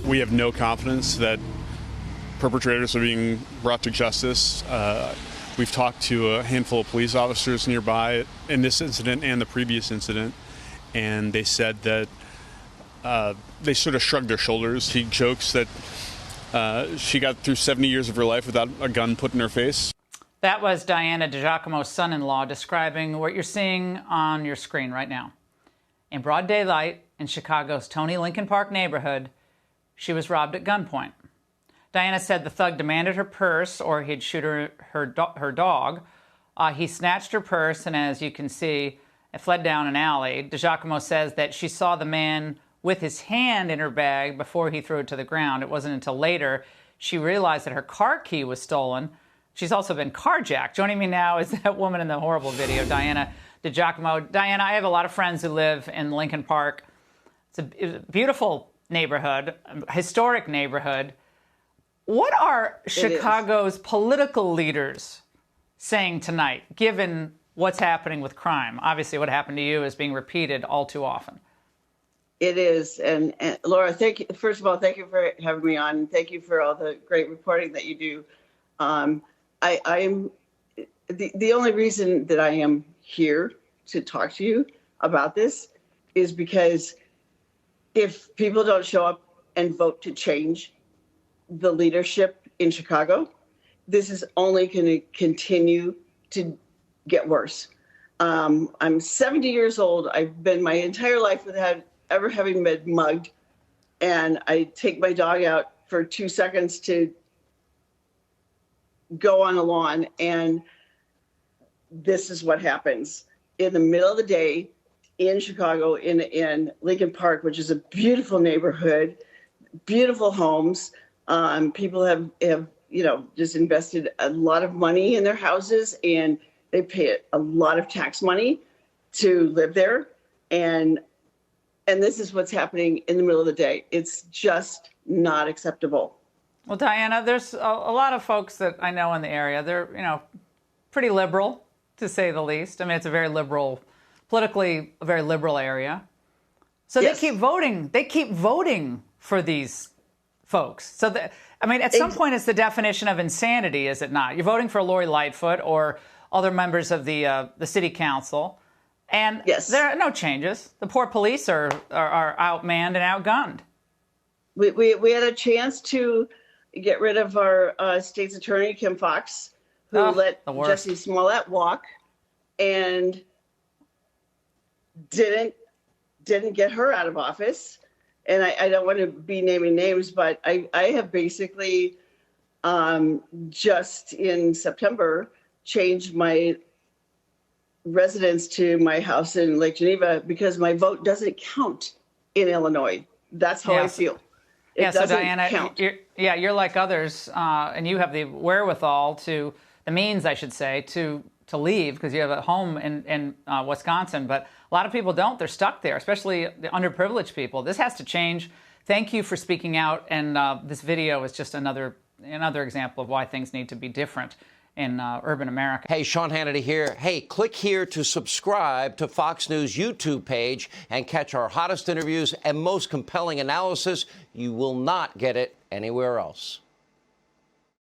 We have no confidence that perpetrators are being brought to justice. We've talked to a handful of police officers nearby in this incident and the previous incident, and they said that they sort of shrugged their shoulders. He jokes that she got through 70 years of her life without a gun put in her face. That was Dianna Dejacimo's son-in-law describing what you're seeing on your screen right now. In broad daylight in Chicago's Tony Lincoln Park neighborhood, she was robbed at gunpoint. Dianna said the thug demanded her purse or he'd shoot her dog. He snatched her purse, and as you can see, it fled down an alley. Dejacimo says that she saw the man with his hand in her bag before he threw it to the ground. It wasn't until later she realized that her car key was stolen. She's also been carjacked. Joining me now is that woman in the horrible video, Dianna Dejacimo. Dianna, I have a lot of friends who live in Lincoln Park. It's a beautiful neighborhood, a historic neighborhood. What are Chicago's political leaders saying tonight, given what's happening with crime? Obviously, what happened to you is being repeated all too often. It is. And Laura, thank you. First of all, thank you for having me on. Thank you for all the great reporting that you do. I'm the only reason that I am here to talk to you about this is because if people don't show up and vote to change the leadership in Chicago, this is only going to continue to get worse. I'm 70 years old. I've been my entire life without ever having been mugged. And I take my dog out for 2 seconds to go on a lawn, and this is what happens in the middle of the day in Chicago, in Lincoln Park, which is a beautiful neighborhood, beautiful homes. People have just invested a lot of money in their houses, and they pay a lot of tax money to live there. And this is what's happening in the middle of the day. It's just not acceptable. Well, Dianna, there's a lot of folks that I know in the area. They're, pretty liberal, to say the least. I mean, it's politically a very liberal area. So yes. They keep voting. They keep voting for these folks. So, at some point, it's the definition of insanity, is it not? You're voting for Lori Lightfoot or other members of the city council, and yes. There are no changes. The poor police are outmanned and outgunned. We had a chance to get rid of our state's attorney, Kim Foxx, who let Jussie Smollett walk, and didn't get her out of office. And I don't want to be naming names, but I have basically just in September changed my residence to my house in Lake Geneva because my vote doesn't count in Illinois. That's how I feel. So Dianna, you're like others, and you have the wherewithal the means, I should say, to leave because you have a home in Wisconsin. But a lot of people don't. They're stuck there, especially the underprivileged people. This has to change. Thank you for speaking out. And this video is just another example of why things need to be different in urban America. Hey, Sean Hannity here. Hey, click here to subscribe to Fox News YouTube page and catch our hottest interviews and most compelling analysis. You will not get it anywhere else.